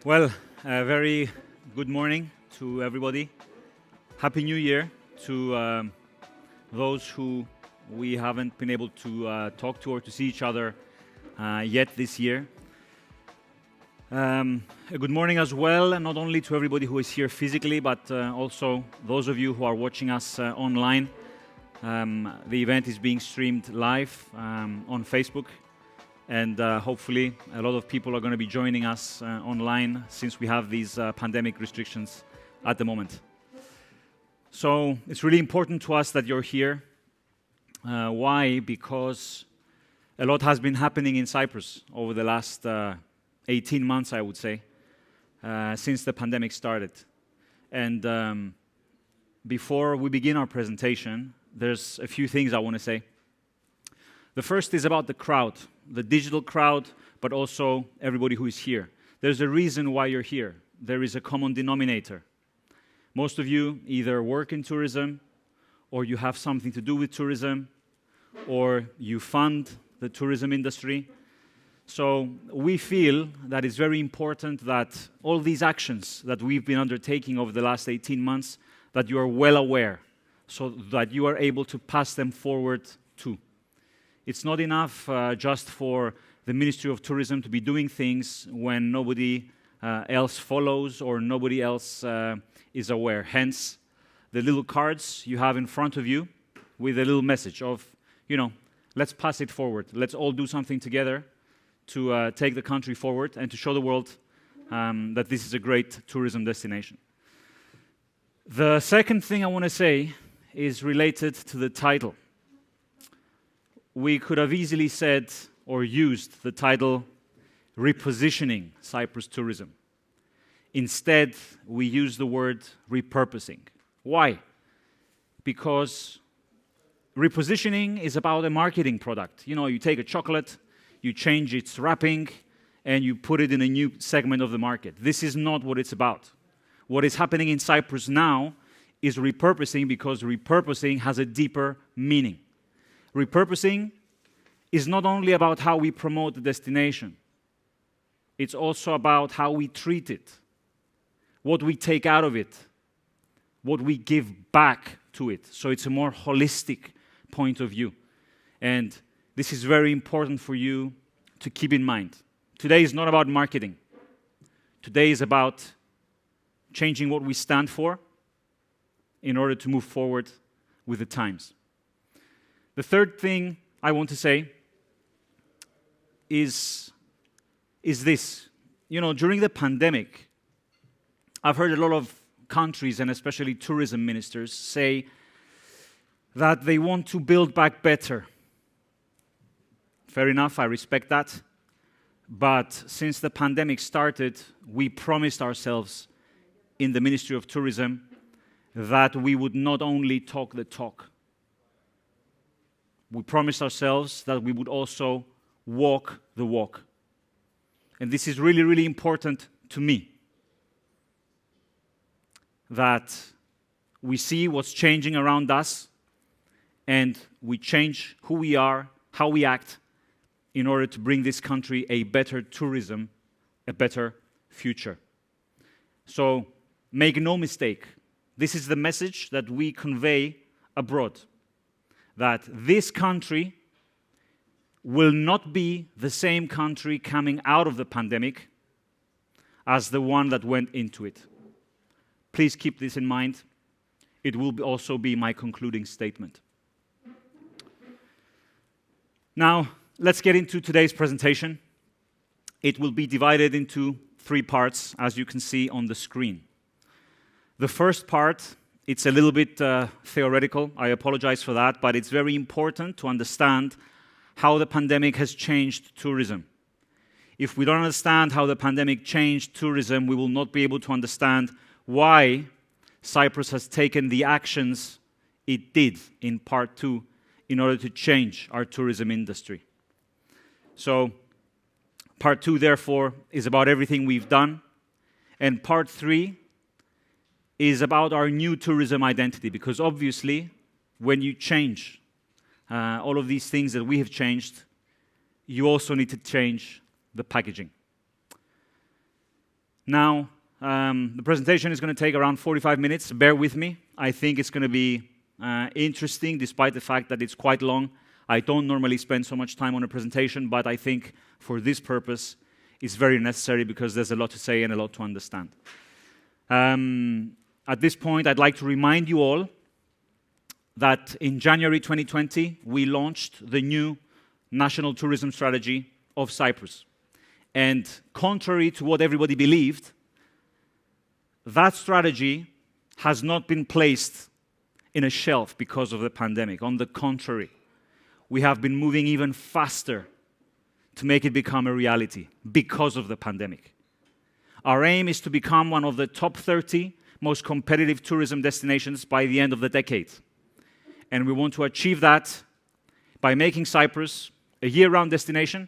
Well, a very good morning to everybody. Happy New Year to those who we haven't been able to talk to or to see each other yet this year. A good morning as well, and not only to everybody who is here physically, but also those of you who are watching us online. The event is being streamed live on Facebook. And hopefully a lot of people are going to be joining us online since we have these pandemic restrictions at the moment. So it's really important to us that you're here. Why? Because a lot has been happening in Cyprus over the last 18 months, I would say, since the pandemic started. And before we begin our presentation, there's a few things I want to say. The first is about the crowd. The digital crowd, but also everybody who is here. There's a reason why you're here. There is a common denominator. Most of you either work in tourism, or you have something to do with tourism, or you fund the tourism industry. So we feel that it's very important that all these actions that we've been undertaking over the last 18 months, that you are well aware, so that you are able to pass them forward too. It's not enough just for the Ministry of Tourism to be doing things when nobody else follows or nobody else is aware. Hence, the little cards you have in front of you with a little message of, let's pass it forward. Let's all do something together to take the country forward and to show the world that this is a great tourism destination. The second thing I want to say is related to the title. We could have easily said or used the title Repositioning Cyprus Tourism. Instead, we use the word repurposing. Why? Because repositioning is about a marketing product. You take a chocolate, you change its wrapping, and you put it in a new segment of the market. This is not what it's about. What is happening in Cyprus now is repurposing, because repurposing has a deeper meaning. Repurposing is not only about how we promote the destination, it's also about how we treat it, what we take out of it, what we give back to it. So it's a more holistic point of view. And this is very important for you to keep in mind. Today is not about marketing. Today is about changing what we stand for in order to move forward with the times. The third thing I want to say is this. During the pandemic, I've heard a lot of countries, and especially tourism ministers, say that they want to build back better. Fair enough, I respect that. But since the pandemic started, we promised ourselves in the Ministry of Tourism that we would not only talk the talk. We promised ourselves that we would also walk the walk. And this is really, really important to me. That we see what's changing around us and we change who we are, how we act, in order to bring this country a better tourism, a better future. So make no mistake, this is the message that we convey abroad. That this country will not be the same country coming out of the pandemic as the one that went into it. Please keep this in mind. It will also be my concluding statement. Now, let's get into today's presentation. It will be divided into 3 parts, as you can see on the screen. The first part, it's a little bit theoretical. I apologize for that, but it's very important to understand how the pandemic has changed tourism. If we don't understand how the pandemic changed tourism, we will not be able to understand why Cyprus has taken the actions it did in part 2 in order to change our tourism industry. So, part 2, therefore, is about everything we've done, and part 3 is about our new tourism identity, because obviously, when you change all of these things that we have changed, you also need to change the packaging. Now, the presentation is going to take around 45 minutes. Bear with me. I think it's going to be interesting, despite the fact that it's quite long. I don't normally spend so much time on a presentation, but I think for this purpose, it's very necessary because there's a lot to say and a lot to understand. At this point, I'd like to remind you all that in January 2020, we launched the new National Tourism Strategy of Cyprus. And contrary to what everybody believed, that strategy has not been placed in a shelf because of the pandemic. On the contrary, we have been moving even faster to make it become a reality because of the pandemic. Our aim is to become one of the top 30 most competitive tourism destinations by the end of the decade. And we want to achieve that by making Cyprus a year-round destination,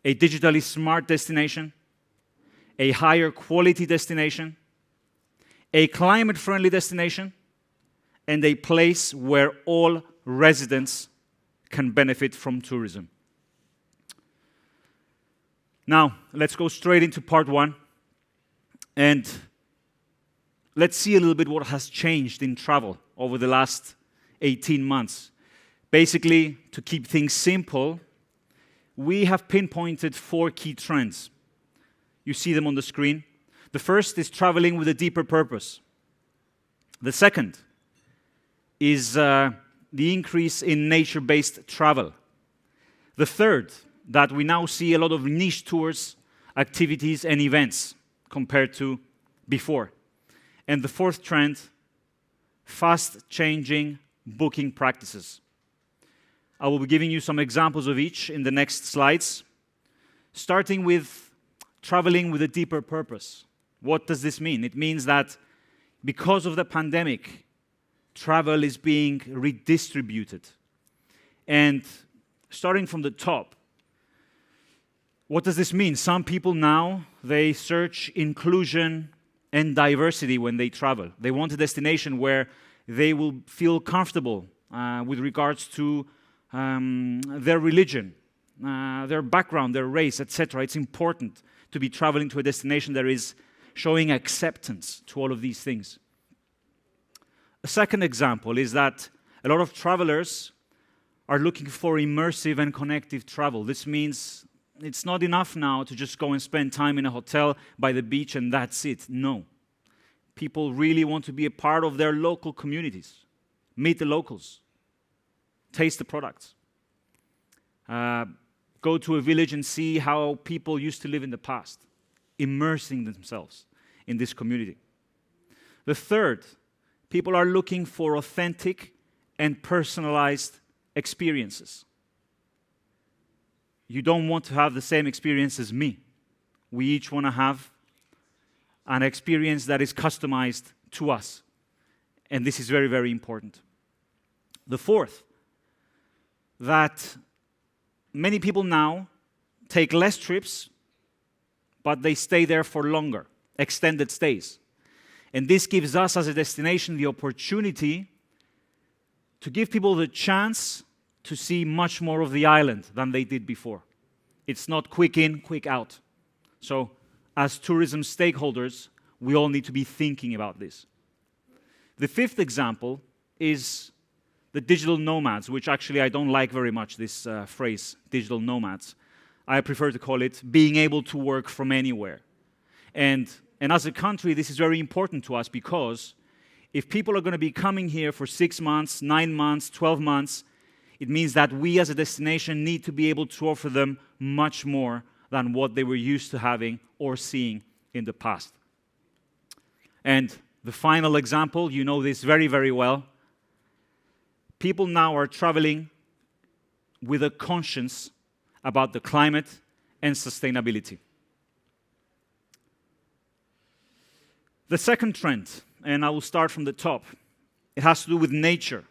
a digitally smart destination, a higher quality destination, a climate-friendly destination, and a place where all residents can benefit from tourism. Now, let's go straight into part one, and let's see a little bit what has changed in travel over the last 18 months. Basically, to keep things simple, we have pinpointed 4 key trends. You see them on the screen. The first is traveling with a deeper purpose. The second is the increase in nature-based travel. The third, that we now see a lot of niche tours, activities, and events compared to before. And the fourth trend, fast-changing booking practices. I will be giving you some examples of each in the next slides, starting with traveling with a deeper purpose. What does this mean? It means that because of the pandemic, travel is being redistributed. And starting from the top, what does this mean? Some people now, they search inclusion and diversity when they travel. They want a destination where they will feel comfortable with regards to their religion, their background, their race, etc. It's important to be traveling to a destination that is showing acceptance to all of these things. A second example is that a lot of travelers are looking for immersive and connective travel. This means it's not enough now to just go and spend time in a hotel by the beach and that's it. No. People really want to be a part of their local communities, meet the locals, taste the products, go to a village and see how people used to live in the past, immersing themselves in this community. The third, people are looking for authentic and personalized experiences. You don't want to have the same experience as me. We each want to have an experience that is customized to us. And this is very, very important. The fourth, that many people now take less trips, but they stay there for longer, extended stays. And this gives us as a destination the opportunity to give people the chance to see much more of the island than they did before. It's not quick in, quick out. So, as tourism stakeholders, we all need to be thinking about this. The fifth example is the digital nomads, which actually I don't like very much, this phrase, digital nomads. I prefer to call it being able to work from anywhere. And as a country, this is very important to us because if people are going to be coming here for 6 months, 9 months, 12 months, it means that we as a destination need to be able to offer them much more than what they were used to having or seeing in the past. And the final example, you know this very, very well. People now are traveling with a conscience about the climate and sustainability. The second trend, and I will start from the top, it has to do with nature.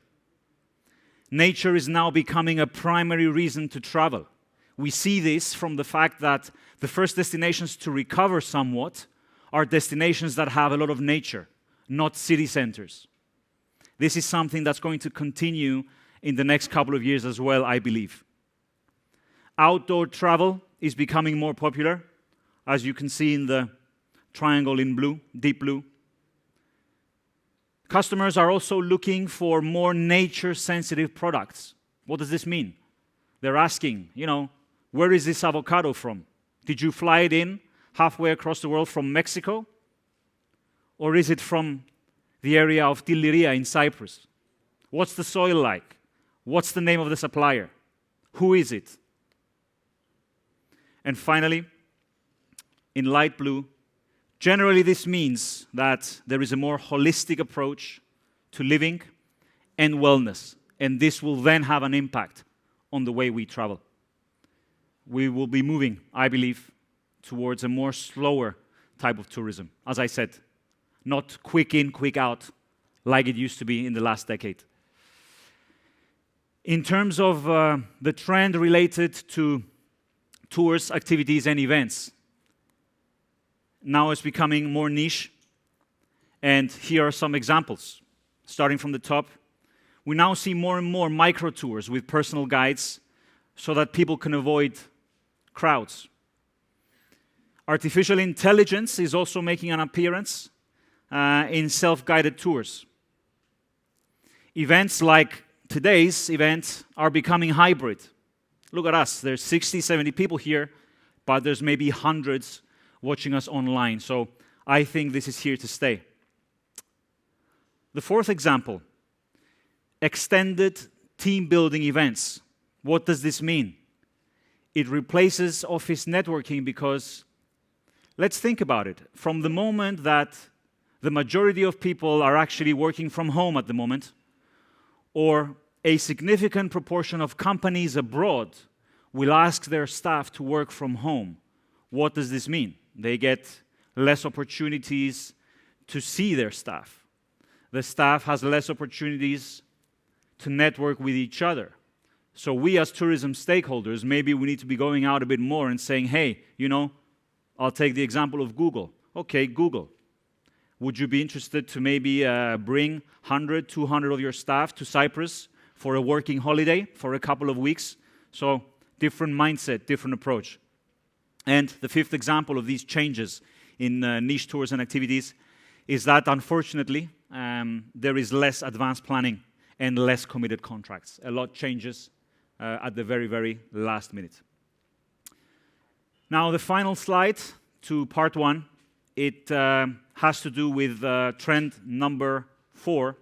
Nature is now becoming a primary reason to travel. We see this from the fact that the first destinations to recover somewhat are destinations that have a lot of nature, not city centers. This is something that's going to continue in the next couple of years as well, I believe. Outdoor travel is becoming more popular. as you can see in the triangle in blue, deep blue. Customers are also looking for more nature-sensitive products. What does this mean? They're asking, where is this avocado from? Did you fly it in halfway across the world from Mexico? Or is it from the area of Tiliria in Cyprus? What's the soil like? What's the name of the supplier? Who is it? And finally, in light blue, generally this means that there is a more holistic approach to living and wellness, and this will then have an impact on the way we travel. We will be moving, I believe, towards a more slower type of tourism. As I said, not quick in, quick out, like it used to be in the last decade. In terms of the trend related to tours, activities, and events, now it's becoming more niche. And here are some examples. Starting from the top, we now see more and more micro tours with personal guides so that people can avoid crowds. Artificial intelligence is also making an appearance in self-guided tours. Events like today's event are becoming hybrid. Look at us. There's 60, 70 people here, but there's maybe hundreds watching us online. So I think this is here to stay. The fourth example, extended team-building events. What does this mean? It replaces office networking because, let's think about it. From the moment that the majority of people are actually working from home at the moment, or a significant proportion of companies abroad will ask their staff to work from home. What does this mean? They get less opportunities to see their staff. The staff has less opportunities to network with each other. So we as tourism stakeholders, maybe we need to be going out a bit more and saying, hey, I'll take the example of Google. Okay, Google. Would you be interested to maybe bring 100, 200 of your staff to Cyprus for a working holiday for a couple of weeks? So different mindset, different approach. And the fifth example of these changes in niche tours and activities is that, unfortunately, there is less advanced planning and less committed contracts. A lot changes at the very, very last minute. Now, the final slide to part one, it has to do with trend number 4,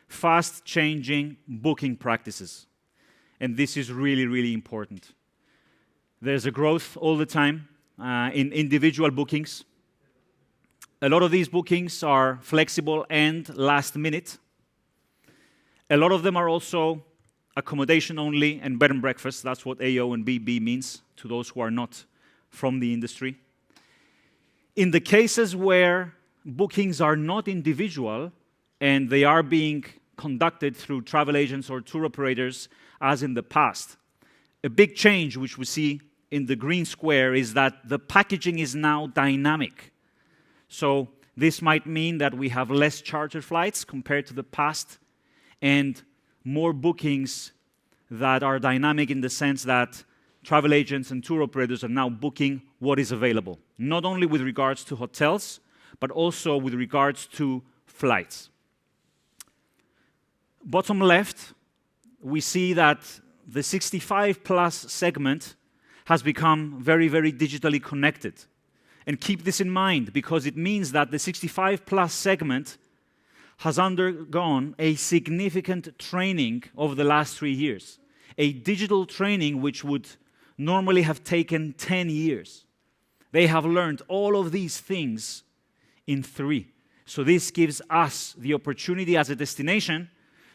fast-changing booking practices. And this is really, really important. There's a growth all the time in individual bookings. A lot of these bookings are flexible and last minute. A lot of them are also accommodation only and bed and breakfast. That's what AO and BB means to those who are not from the industry. In the cases where bookings are not individual and they are being conducted through travel agents or tour operators as in the past, a big change which we see in the green square is that the packaging is now dynamic. So this might mean that we have less charter flights compared to the past and more bookings that are dynamic in the sense that travel agents and tour operators are now booking what is available, not only with regards to hotels, but also with regards to flights. Bottom left, we see that the 65-plus segment has become very, very digitally connected. And keep this in mind, because it means that the 65-plus segment has undergone a significant training over the last 3 years. A digital training which would normally have taken 10 years. They have learned all of these things in 3. So this gives us the opportunity as a destination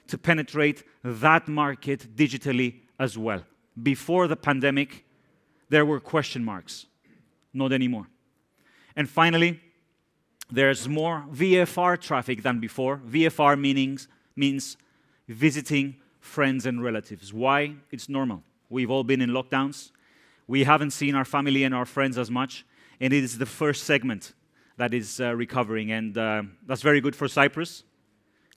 to penetrate that market digitally as well. Before the pandemic, there were question marks. Not anymore. And finally, there's more VFR traffic than before. VFR means visiting friends and relatives. Why? It's normal. We've all been in lockdowns. We haven't seen our family and our friends as much. And it is the first segment that is recovering. And that's very good for Cyprus.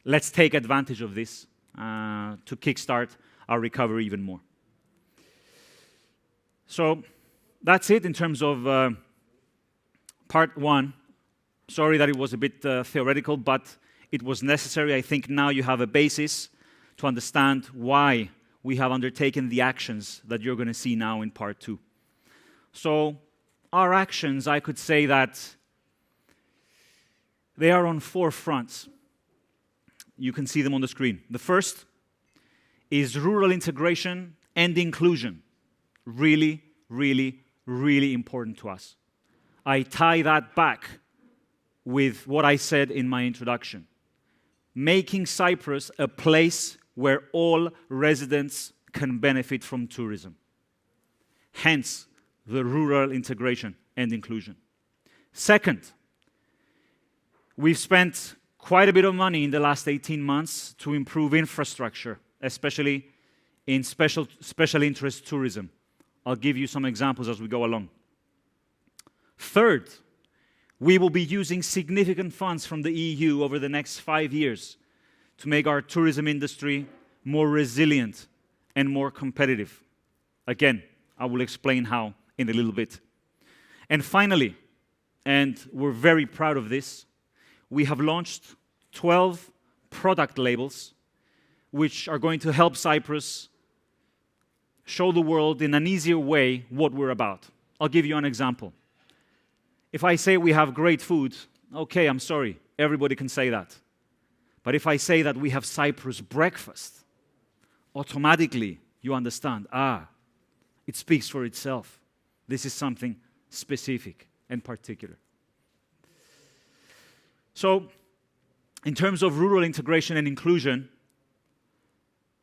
Let's take advantage of this to kickstart our recovery even more. So that's it in terms of part one. Sorry that it was a bit theoretical, but it was necessary. I think now you have a basis to understand why we have undertaken the actions that you're going to see now in part two. So, our actions, I could say that they are on 4 fronts. You can see them on the screen. The first is rural integration and inclusion. Really, really, really important to us. I tie that back with what I said in my introduction. Making Cyprus a place where all residents can benefit from tourism. Hence, the rural integration and inclusion. Second, we've spent quite a bit of money in the last 18 months to improve infrastructure, especially in special interest tourism. I'll give you some examples as we go along. Third, we will be using significant funds from the EU over the next 5 years to make our tourism industry more resilient and more competitive. Again, I will explain how in a little bit. And finally, and we're very proud of this, we have launched 12 product labels which are going to help Cyprus show the world in an easier way what we're about. I'll give you an example. If I say we have great food, okay, I'm sorry, everybody can say that. But if I say that we have Cyprus breakfast, automatically you understand, it speaks for itself. This is something specific and particular. So, in terms of rural integration and inclusion,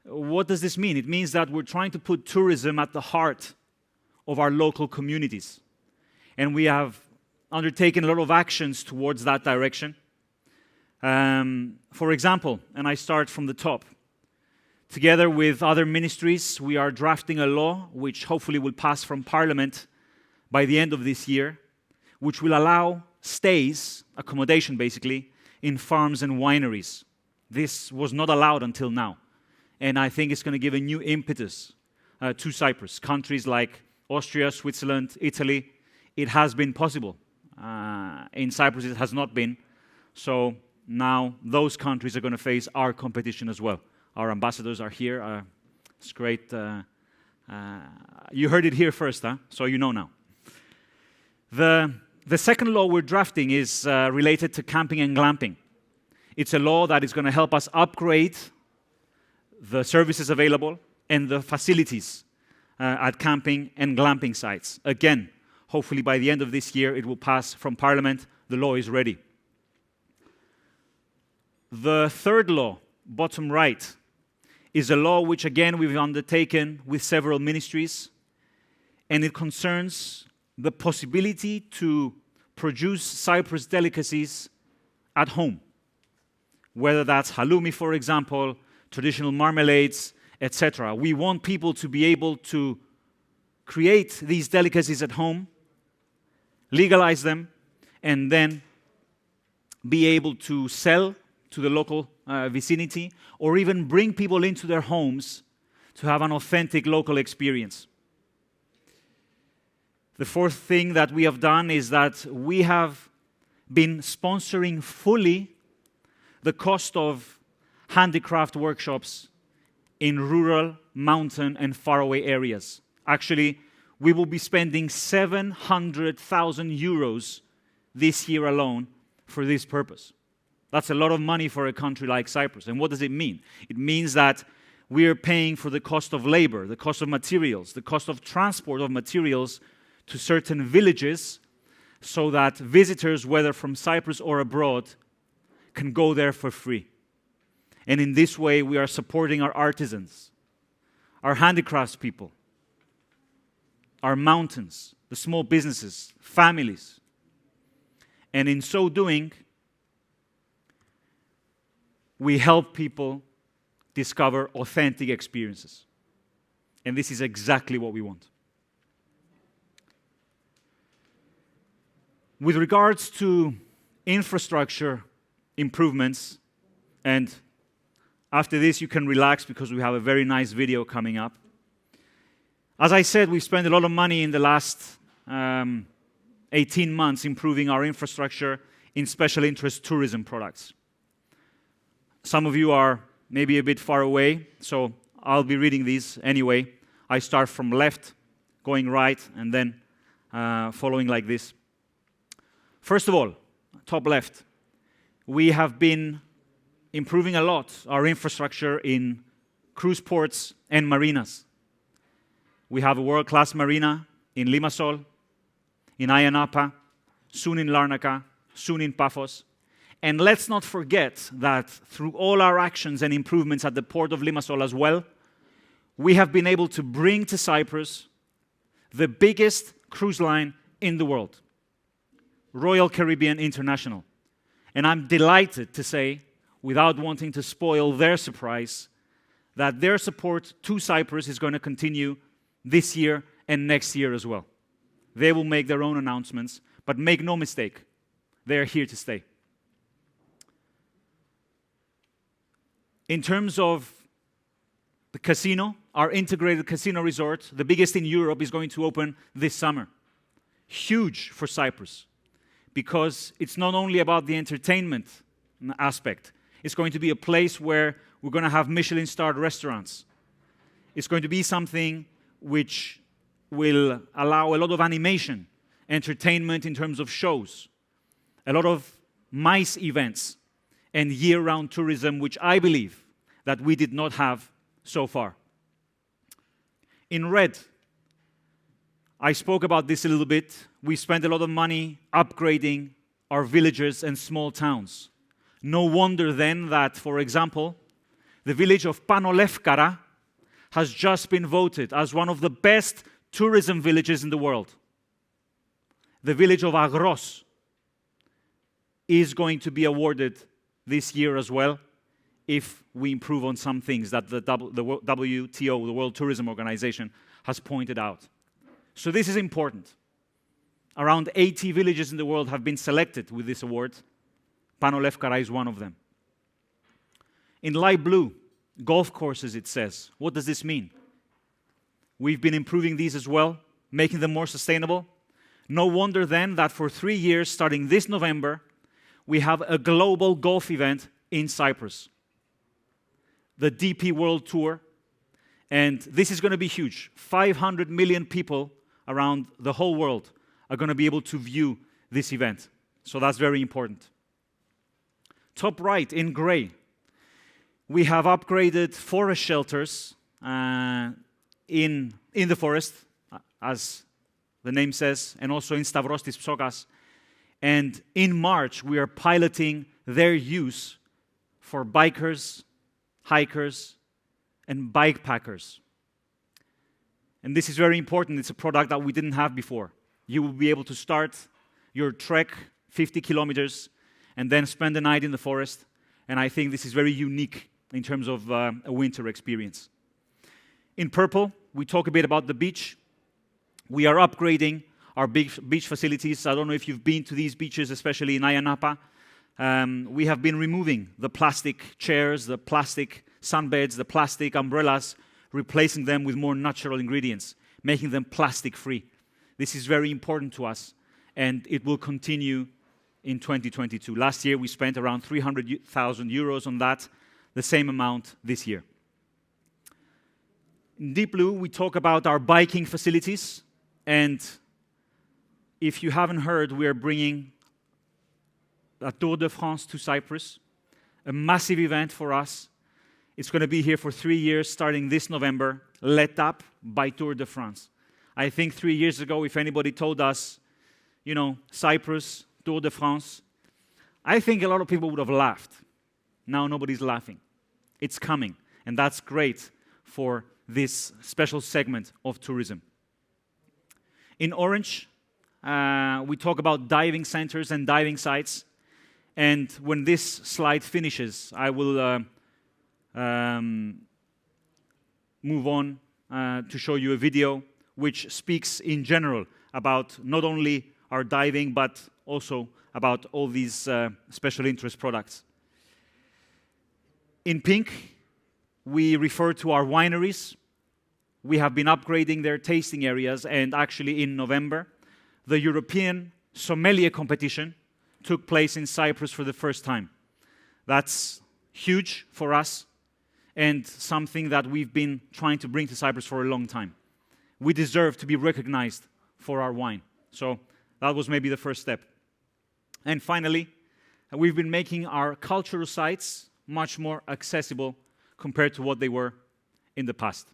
what does this mean? It means that we're trying to put tourism at the heart of our local communities. And we have undertaken a lot of actions towards that direction. For example, and I start from the top, together with other ministries, we are drafting a law which hopefully will pass from Parliament by the end of this year, which will allow stays, accommodation basically, in farms and wineries. This was not allowed until now. And I think it's going to give a new impetus to Cyprus. Countries like Austria, Switzerland, Italy, it has been possible. In Cyprus, it has not been. So now those countries are going to face our competition as well. Our ambassadors are here. It's great. You heard it here first, so you know now. The second law we're drafting is related to camping and glamping. It's a law that is going to help us upgrade the services available and the facilities at camping and glamping sites. Again, hopefully by the end of this year it will pass from Parliament. The law is ready. The third law, bottom right, is a law which again we've undertaken with several ministries, and it concerns the possibility to produce Cyprus delicacies at home. Whether that's halloumi, for example, traditional marmalades, etc. We want people to be able to create these delicacies at home, legalize them, and then be able to sell to the local vicinity, or even bring people into their homes to have an authentic local experience. The fourth thing that we have done is that we have been sponsoring fully the cost of handicraft workshops in rural, mountain, and faraway areas. Actually, we will be spending 700,000 euros this year alone for this purpose. That's a lot of money for a country like Cyprus. And what does it mean? It means that we are paying for the cost of labor, the cost of materials, the cost of transport of materials to certain villages, so that visitors, whether from Cyprus or abroad, can go there for free. And in this way, we are supporting our artisans, our handicrafts people, our mountains, the small businesses, families. And in so doing, we help people discover authentic experiences. And this is exactly what we want. With regards to infrastructure improvements, and after this you can relax because we have a very nice video coming up. As I said, we've spent a lot of money in the last 18 months improving our infrastructure in special interest tourism products. Some of you are maybe a bit far away, so I'll be reading these anyway. I start from left, going right, and then following like this. First of all, top left, we have been improving a lot our infrastructure in cruise ports and marinas. We have a world-class marina in Limassol, in Ayia Napa, soon in Larnaca, soon in Paphos. And let's not forget that through all our actions and improvements at the port of Limassol as well, we have been able to bring to Cyprus the biggest cruise line in the world, Royal Caribbean International. And I'm delighted to say, without wanting to spoil their surprise, that their support to Cyprus is going to continue this year and next year as well. They will make their own announcements, but make no mistake, they're here to stay. In terms of the casino, our integrated casino resort, the biggest in Europe, is going to open this summer. Huge for Cyprus, because it's not only about the entertainment aspect. It's going to be a place where we're going to have Michelin-starred restaurants. It's going to be something which will allow a lot of animation, entertainment in terms of shows, a lot of MICE events, and year-round tourism, which I believe that we did not have so far. In red, I spoke about this a little bit. We spent a lot of money upgrading our villages and small towns. No wonder then that, for example, the village of Panolefkara has just been voted as one of the best tourism villages in the world. The village of Agros is going to be awarded this year as well if we improve on some things that the WTO, the World Tourism Organization, has pointed out. So this is important. Around 80 villages in the world have been selected with this award. Panolefkara is one of them. In light blue, golf courses, it says. What does this mean? We've been improving these as well, making them more sustainable. No wonder then that for 3 years, starting this November, we have a global golf event in Cyprus, the DP World Tour, and this is going to be huge. 500 million people around the whole world are going to be able to view this event, so that's very important. Top right, in gray, we have upgraded forest shelters in the forest, as the name says, and also in Stavros tis Psokas. And in March, we are piloting their use for bikers, hikers, and bike packers. And this is very important. It's a product that we didn't have before. You will be able to start your trek 50 kilometers and then spend the night in the forest. And I think this is very unique in terms of a winter experience. In purple, we talk a bit about the beach. We are upgrading our beach facilities. I don't know if you've been to these beaches, especially in Ayia Napa. We have been removing the plastic chairs, the plastic sunbeds, the plastic umbrellas, replacing them with more natural ingredients, making them plastic-free. This is very important to us, and it will continue in 2022. Last year, we spent around 300,000 euros on that, the same amount this year. In deep blue, we talk about our biking facilities, and if you haven't heard, we are bringing a Tour de France to Cyprus, a massive event for us. It's going to be here for 3 years, starting this November, led up by Tour de France. I think 3 years ago, if anybody told us, you know, Cyprus, Tour de France, I think a lot of people would have laughed. Now nobody's laughing. It's coming, and that's great for this special segment of tourism. In orange, we talk about diving centers and diving sites. And when this slide finishes, I will move on to show you a video which speaks in general about not only our diving, but also about all these special interest products. In pink, we refer to our wineries. We have been upgrading their tasting areas, and actually in November, the European sommelier competition took place in Cyprus for the first time. That's huge for us and something that we've been trying to bring to Cyprus for a long time. We deserve to be recognized for our wine. So that was maybe the first step. And finally, we've been making our cultural sites much more accessible compared to what they were in the past.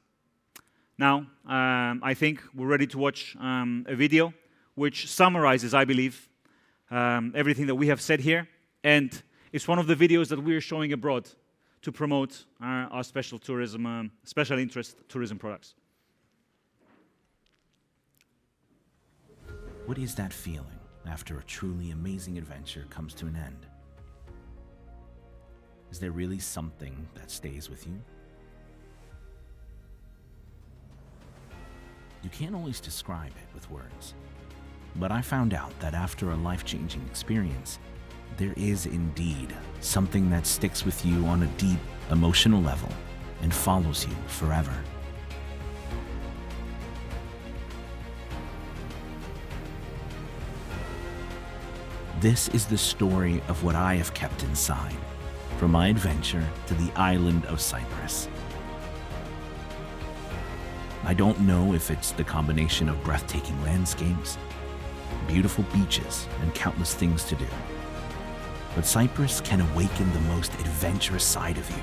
Now, I think we're ready to watch a video which summarizes, I believe, everything that we have said here. And it's one of the videos that we're showing abroad to promote our special interest tourism products. What is that feeling after a truly amazing adventure comes to an end? Is there really something that stays with you? You can't always describe it with words, but I found out that after a life-changing experience, there is indeed something that sticks with you on a deep emotional level and follows you forever. This is the story of what I have kept inside, from my adventure to the island of Cyprus. I don't know if it's the combination of breathtaking landscapes, beautiful beaches, and countless things to do, but Cyprus can awaken the most adventurous side of you.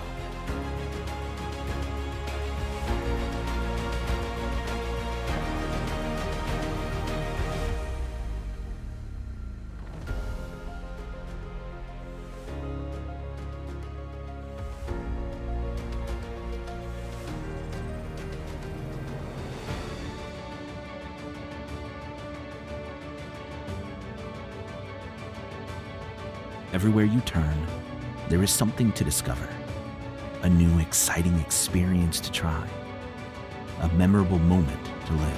Everywhere you turn, there is something to discover, a new exciting experience to try, a memorable moment to live.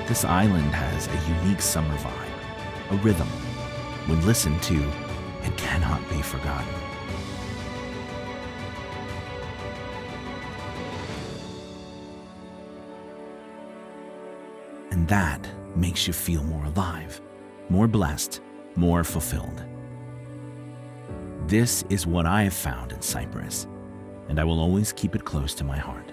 This island has a unique summer vibe, a rhythm. When listened to, it cannot be forgotten. And that makes you feel more alive, more blessed, more fulfilled. This is what I have found in Cyprus, and I will always keep it close to my heart.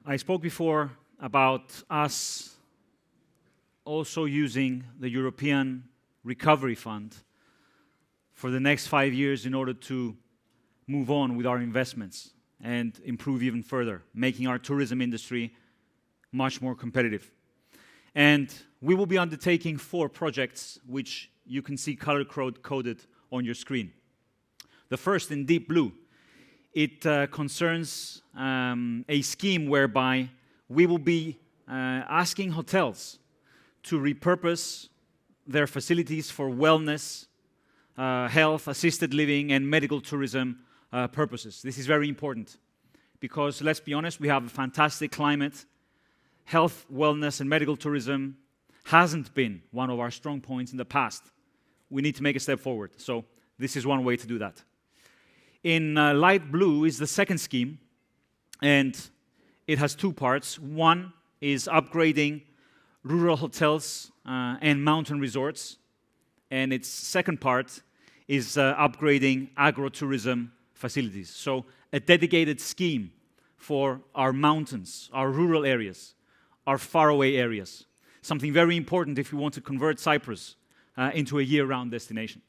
I spoke before about us also using the European Recovery Fund for the next 5 years in order to move on with our investments and improve even further, making our tourism industry much more competitive. And we will be undertaking 4 projects, which you can see color-coded on your screen. The first, in deep blue, it concerns a scheme whereby we will be asking hotels to repurpose their facilities for wellness, health, assisted living, and medical tourism purposes. This is very important because, let's be honest, we have a fantastic climate. Health, wellness, and medical tourism hasn't been one of our strong points in the past. We need to make a step forward. So this is one way to do that. In light blue is the second scheme, and it has 2 parts. One is upgrading rural hotels and mountain resorts, and its second part is upgrading agrotourism facilities. So a dedicated scheme for our mountains, our rural areas, our faraway areas. Something very important if we want to convert Cyprus into a year-round destination.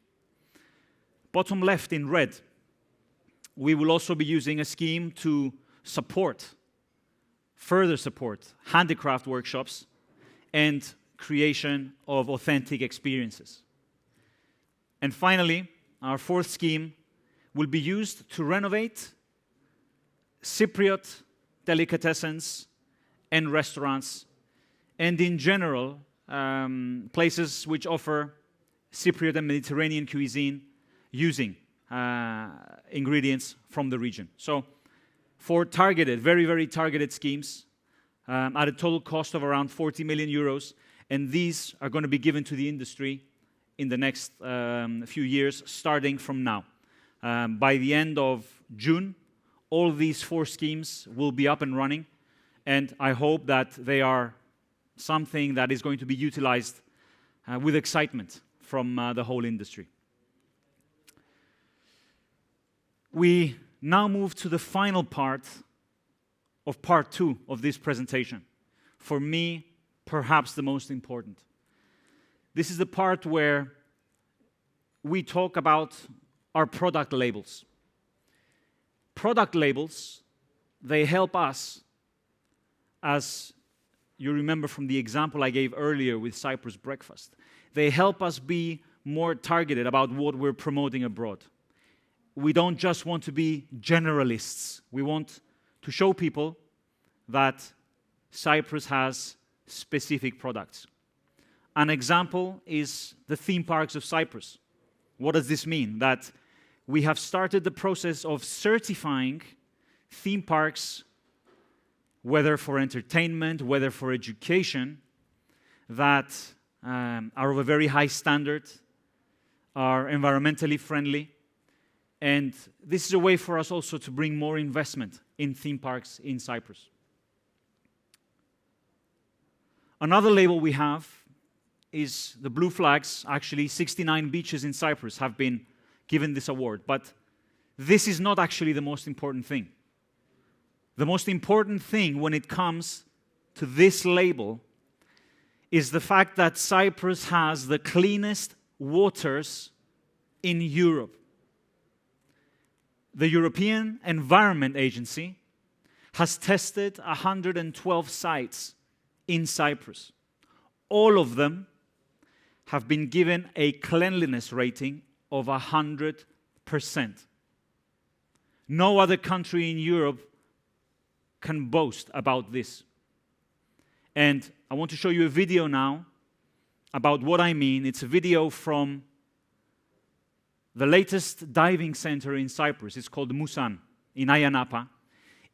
Bottom left in red, we will also be using a scheme to further support handicraft workshops and creation of authentic experiences. And finally, our fourth scheme will be used to renovate Cypriot delicatessens and restaurants, and in general, places which offer Cypriot and Mediterranean cuisine using ingredients from the region. So, for targeted, very, very targeted schemes, at a total cost of around 40 million euros, and these are going to be given to the industry in the next few years, starting from now. By the end of June, all these 4 schemes will be up and running, and I hope that they are something that is going to be utilized with excitement from the whole industry. We now move to the final part of part 2 of this presentation. For me, perhaps the most important. This is the part where we talk about our product labels. Product labels, they help us, as you remember from the example I gave earlier with Cyprus breakfast, they help us be more targeted about what we're promoting abroad. We don't just want to be generalists. We want to show people that Cyprus has specific products. An example is the theme parks of Cyprus. What does this mean? That we have started the process of certifying theme parks, whether for entertainment, whether for education, that are of a very high standard, are environmentally friendly, and this is a way for us also to bring more investment in theme parks in Cyprus. Another label we have is the blue flags. Actually, 69 beaches in Cyprus have been given this award, but this is not actually the most important thing. The most important thing when it comes to this label is the fact that Cyprus has the cleanest waters in Europe. The European Environment Agency has tested 112 sites in Cyprus. All of them have been given a cleanliness rating of 100%. No other country in Europe can boast about this. And I want to show you a video now about what I mean. It's a video from the latest diving center in Cyprus. It's called Musan in Ayia Napa.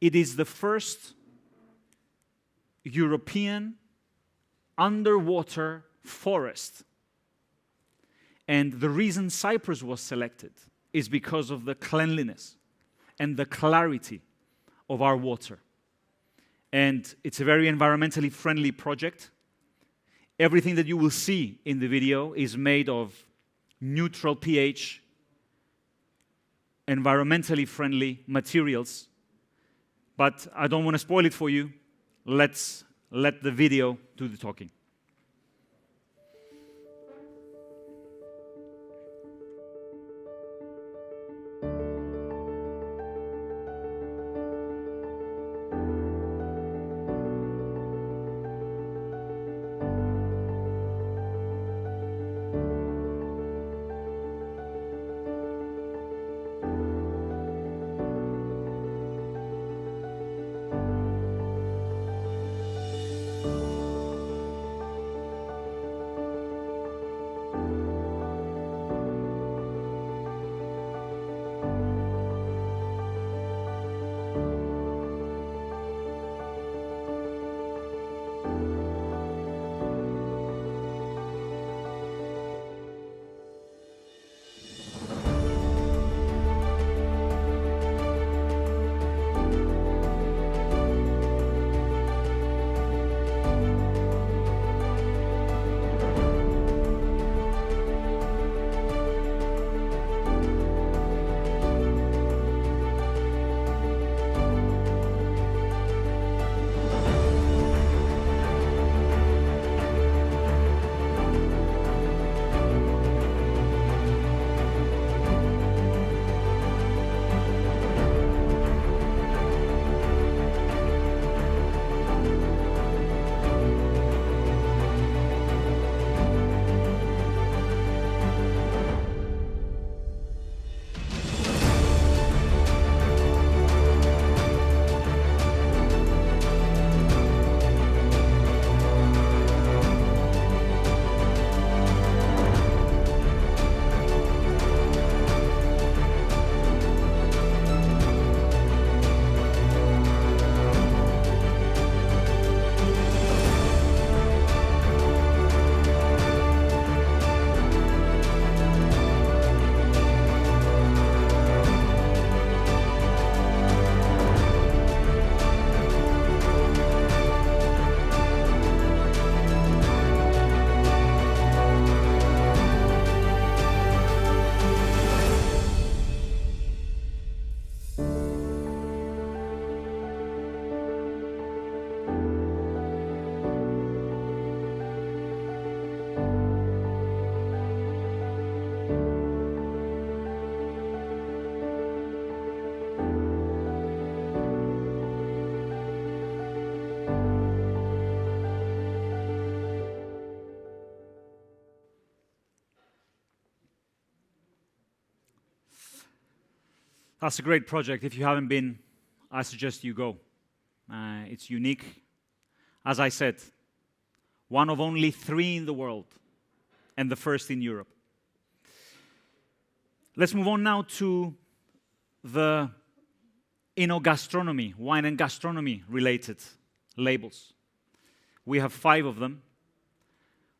It is the first European underwater forest. And the reason Cyprus was selected is because of the cleanliness and the clarity of our water. And it's a very environmentally friendly project. Everything that you will see in the video is made of neutral pH, environmentally friendly materials. But I don't want to spoil it for you. Let's let the video do the talking. That's a great project. If you haven't been, I suggest you go. It's unique. As I said, one of only 3 in the world, and the first in Europe. Let's move on now to the enogastronomy, wine and gastronomy related labels. We have 5 of them.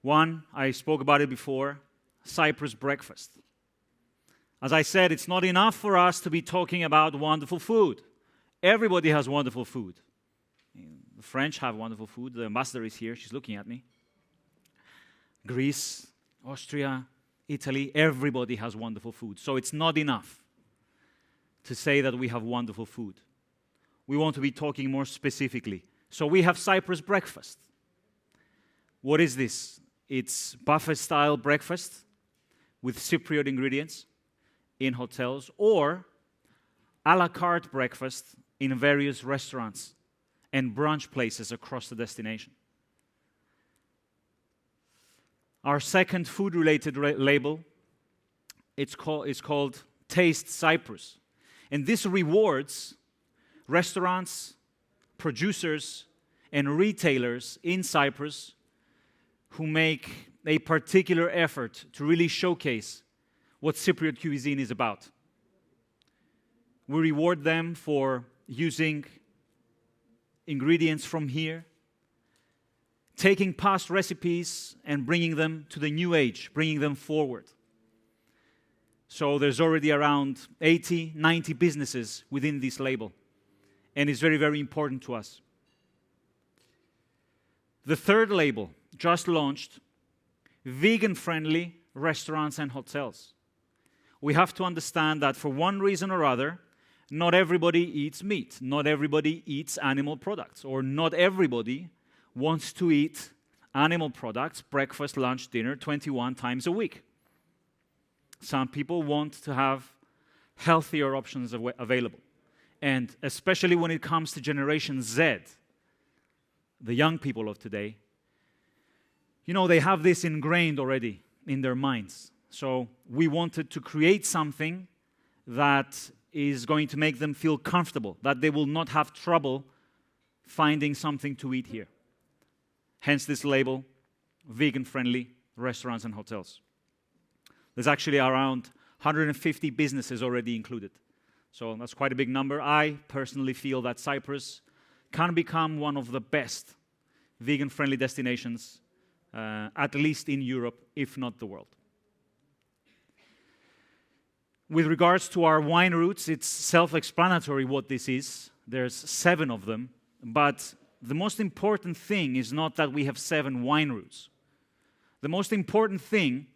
One, I spoke about it before, Cyprus breakfast. As I said, it's not enough for us to be talking about wonderful food. Everybody has wonderful food. The French have wonderful food. The ambassador is here. She's looking at me. Greece, Austria, Italy, everybody has wonderful food. So it's not enough to say that we have wonderful food. We want to be talking more specifically. So we have Cyprus breakfast. What is this? It's buffet-style breakfast with Cypriot ingredients in hotels, or a la carte breakfast in various restaurants and brunch places across the destination. Our second food-related label, it's called Taste Cyprus. And this rewards restaurants, producers, and retailers in Cyprus who make a particular effort to really showcase what Cypriot cuisine is about. We reward them for using ingredients from here, taking past recipes and bringing them to the new age, bringing them forward. So there's already around 80, 90 businesses within this label, and it's very, very important to us. The third label, just launched, vegan-friendly restaurants and hotels. We have to understand that for one reason or other, not everybody eats meat, not everybody eats animal products, or not everybody wants to eat animal products, breakfast, lunch, dinner, 21 times a week. Some people want to have healthier options available. And especially when it comes to Generation Z, the young people of today, they have this ingrained already in their minds. So we wanted to create something that is going to make them feel comfortable, that they will not have trouble finding something to eat here. Hence this label, vegan-friendly restaurants and hotels. There's actually around 150 businesses already included. So that's quite a big number. I personally feel that Cyprus can become one of the best vegan-friendly destinations, at least in Europe, if not the world. With regards to our wine routes, it's self-explanatory what this is. There's 7 of them, but the most important thing is not that we have 7 wine routes. The most important thing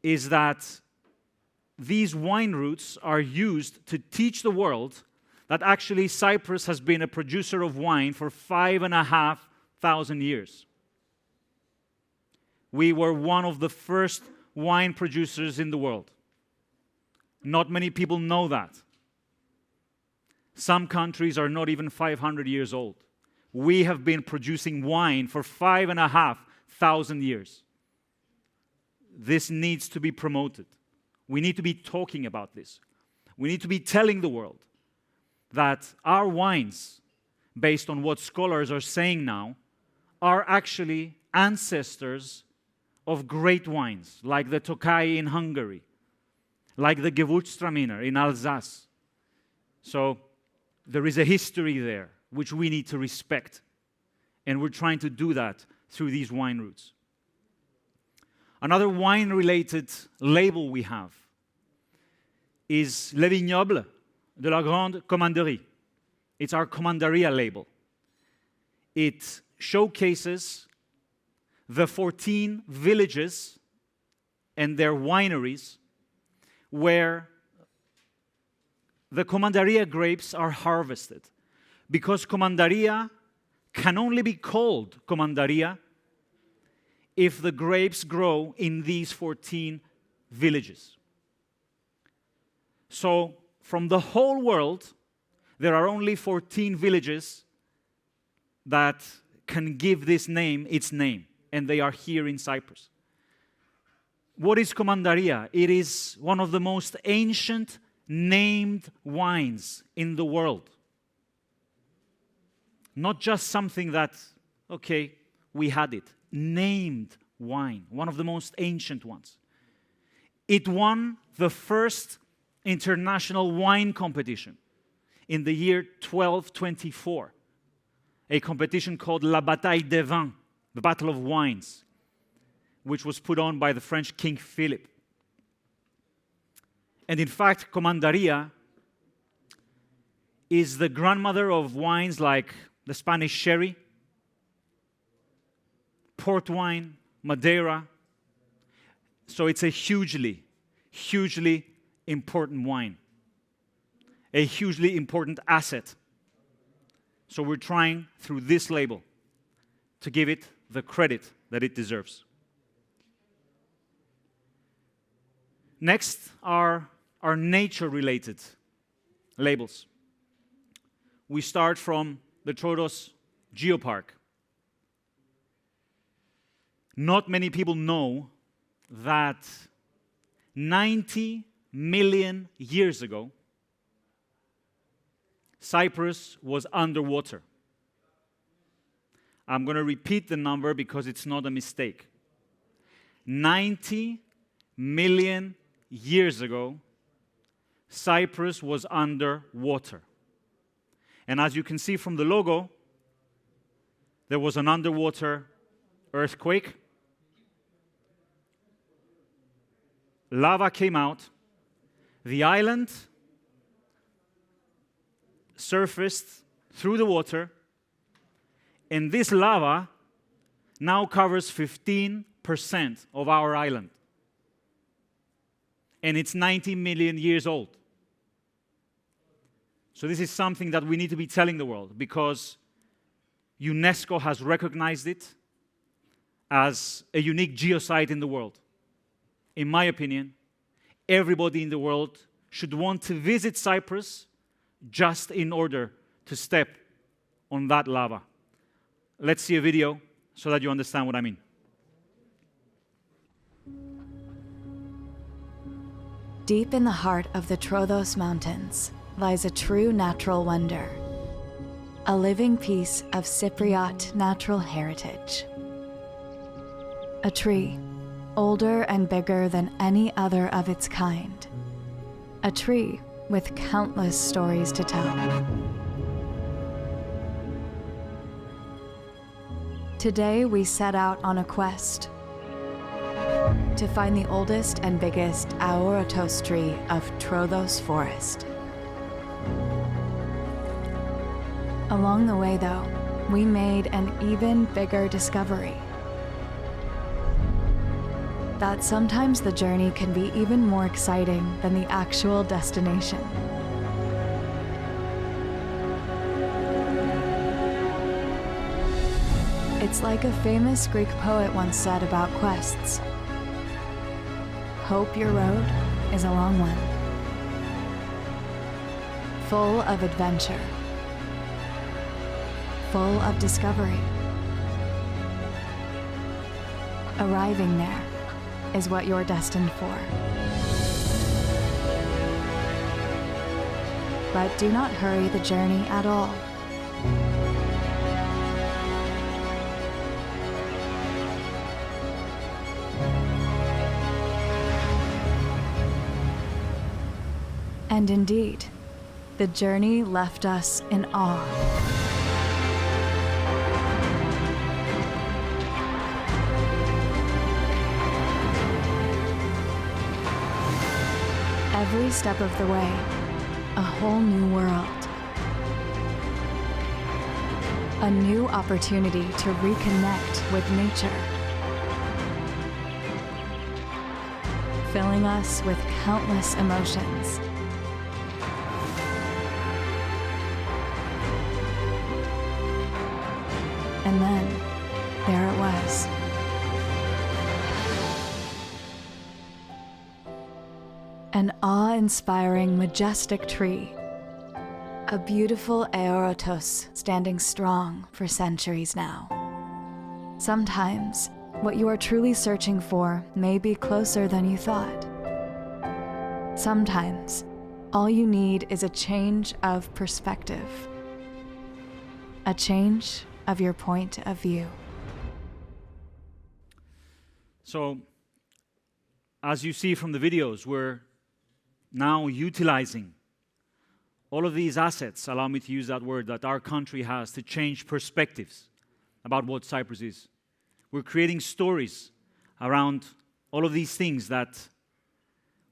is that these wine routes are used to teach the world that actually Cyprus has been a producer of wine for 5,500 years. We were one of the first wine producers in the world. Not many people know that. Some countries are not even 500 years old. We have been producing wine for 5,500 years. This needs to be promoted. We need to be talking about this. We need to be telling the world that our wines, based on what scholars are saying now, are actually ancestors of great wines, like the Tokai in Hungary, like the Gewürztraminer in Alsace. So there is a history there which we need to respect. And we're trying to do that through these wine routes. Another wine-related label we have is Le Vignoble de la Grande Commanderie. It's our Commanderia label. It showcases the 14 villages and their wineries where the Commanderia grapes are harvested. Because Commanderia can only be called Commanderia if the grapes grow in these 14 villages. So, from the whole world, there are only 14 villages that can give this name its name, and they are here in Cyprus. What is Commanderia? It is one of the most ancient named wines in the world. Not just something that, okay, we had it. Named wine, one of the most ancient ones. It won the first international wine competition in the year 1224, a competition called La Bataille des Vins, the Battle of Wines, which was put on by the French King Philip. And in fact, Commandaria is the grandmother of wines like the Spanish sherry, port wine, Madeira. So it's a hugely, hugely important wine, a hugely important asset. So we're trying, through this label, to give it the credit that it deserves. Next are our nature-related labels. We start from the Troodos Geopark. Not many people know that 90 million years ago, Cyprus was underwater. I'm going to repeat the number because it's not a mistake. 90 million years ago, Cyprus was underwater. And as you can see from the logo, there was an underwater earthquake. Lava came out. The island surfaced through the water. And this lava now covers 15% of our island. And it's 90 million years old. So this is something that we need to be telling the world because UNESCO has recognized it as a unique geosite in the world. In my opinion, everybody in the world should want to visit Cyprus just in order to step on that lava. Let's see a video so that you understand what I mean. Deep in the heart of the Troodos Mountains lies a true natural wonder, a living piece of Cypriot natural heritage. A tree, older and bigger than any other of its kind. A tree with countless stories to tell. Today we set out on a quest to find the oldest and biggest Aoratos tree of Troodos Forest. Along the way, though, we made an even bigger discovery. That sometimes the journey can be even more exciting than the actual destination. It's like a famous Greek poet once said about quests. Hope your road is a long one, full of adventure, full of discovery. Arriving there is what you're destined for. But do not hurry the journey at all. And indeed, the journey left us in awe. Every step of the way, a whole new world. A new opportunity to reconnect with nature. Filling us with countless emotions. And then, there it was. An awe-inspiring, majestic tree. A beautiful Aoratos standing strong for centuries now. Sometimes, what you are truly searching for may be closer than you thought. Sometimes, All you need is a change of perspective, a change of your point of view. So, as you see from the videos, we're now utilizing all of these assets, allow me to use that word, that our country has to change perspectives about what Cyprus is. We're creating stories around all of these things that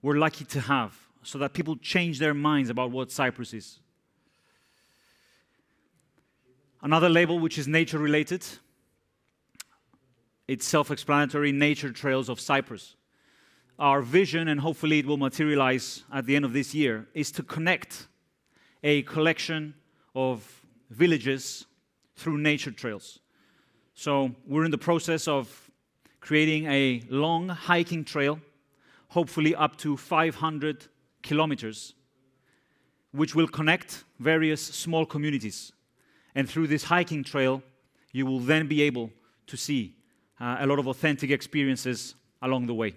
we're lucky to have, so that people change their minds about what Cyprus is. Another label which is nature-related, it's self-explanatory, Nature Trails of Cyprus. Our vision, and hopefully it will materialize at the end of this year, is to connect a collection of villages through nature trails. So we're in the process of creating a long hiking trail, hopefully up to 500 kilometers, which will connect various small communities. And through this hiking trail, you will then be able to see a lot of authentic experiences along the way.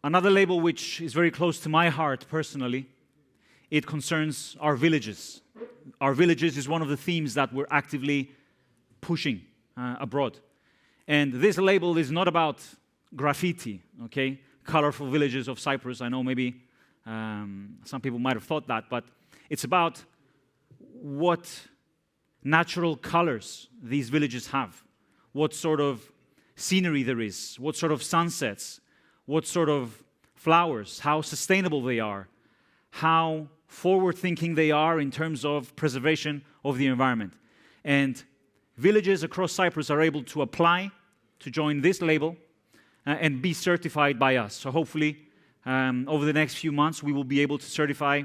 Another label which is very close to my heart personally, it concerns our villages. Our villages is one of the themes that we're actively pushing abroad. And this label is not about graffiti, okay? Colorful villages of Cyprus. I know maybe some people might have thought that, but it's about what natural colors these villages have, what sort of scenery there is, what sort of sunsets, what sort of flowers, how sustainable they are, how forward-thinking they are in terms of preservation of the environment. And villages across Cyprus are able to apply to join this label and be certified by us. So hopefully, over the next few months, we will be able to certify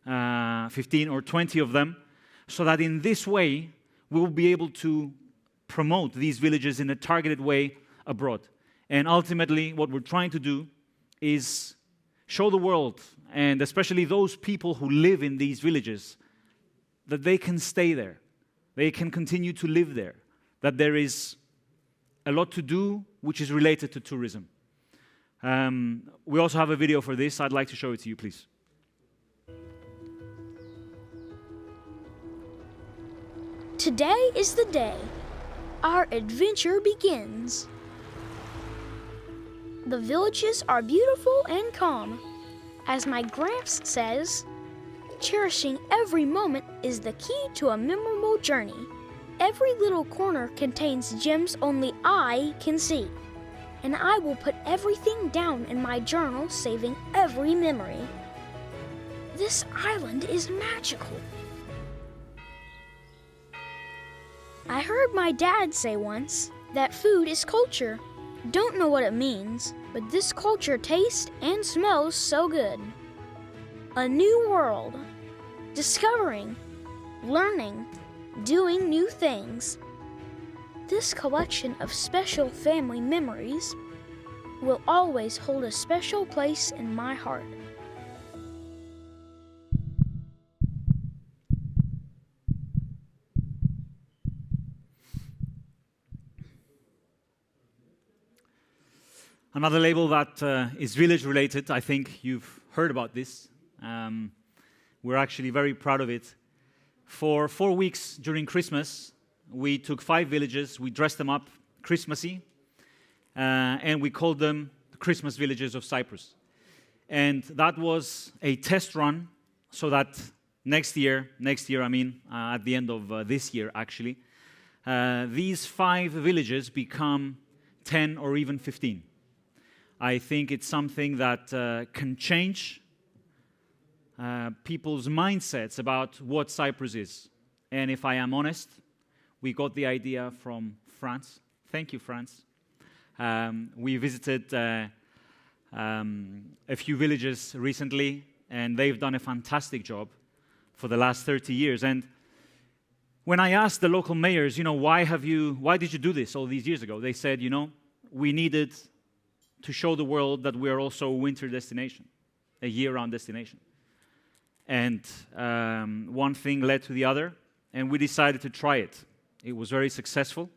15 or 20 of them, so that in this way, we will be able to promote these villages in a targeted way abroad. And ultimately, what we're trying to do is show the world, and especially those people who live in these villages, that they can stay there, they can continue to live there, that there is a lot to do which is related to tourism. We also have a video for this. I'd like to show it to you, please. Today is the day. Our adventure begins. The villages are beautiful and calm. As my Gramps says, cherishing every moment is the key to a memorable journey. Every little corner contains gems only I can see. And I will put everything down in my journal, saving every memory. This island is magical. I heard my dad say once that food is culture. Don't know what it means, but this culture tastes and smells so good. A new world. Discovering, learning, doing new things. This collection of special family memories will always hold a special place in my heart. Another label that is village-related, I think you've heard about this. We're actually very proud of it. For 4 weeks during Christmas, we took 5 villages, we dressed them up Christmassy, and we called them the Christmas Villages of Cyprus. And that was a test run, so that next year I mean, at the end of this year actually, these 5 villages become 10 or even 15. I think it's something that can change people's mindsets about what Cyprus is. And if I am honest, we got the idea from France. Thank you, France. We visited a few villages recently, and they've done a fantastic job for the last 30 years. And when I asked the local mayors, why did you do this all these years ago? They said, we needed to show the world that we are also a winter destination, a year-round destination. And one thing led to the other, and we decided to try it. It was very successful.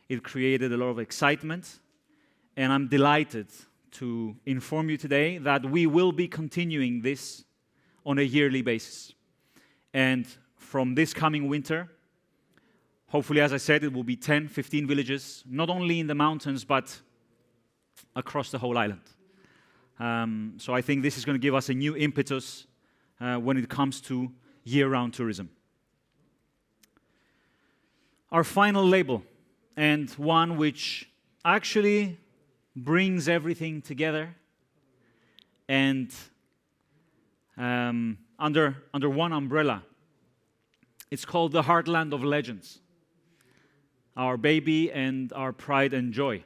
It created a lot of excitement, and I'm delighted to inform you today that we will be continuing this on a yearly basis. And from this coming winter, hopefully, as I said, it will be 10, 15 villages, not only in the mountains, but across the whole island. So I think this is going to give us a new impetus when it comes to year-round tourism. Our final label, and one which actually brings everything together and under one umbrella. It's called the Heartland of Legends, our baby and our pride and joy.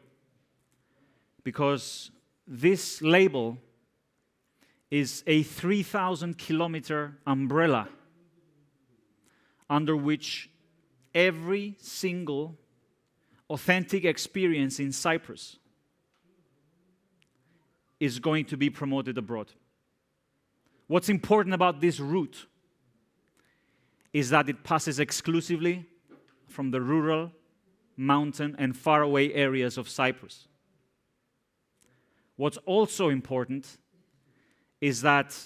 Because this label is a 3,000-kilometer umbrella under which every single authentic experience in Cyprus is going to be promoted abroad. What's important about this route is that it passes exclusively from the rural, mountain, and faraway areas of Cyprus. What's also important is that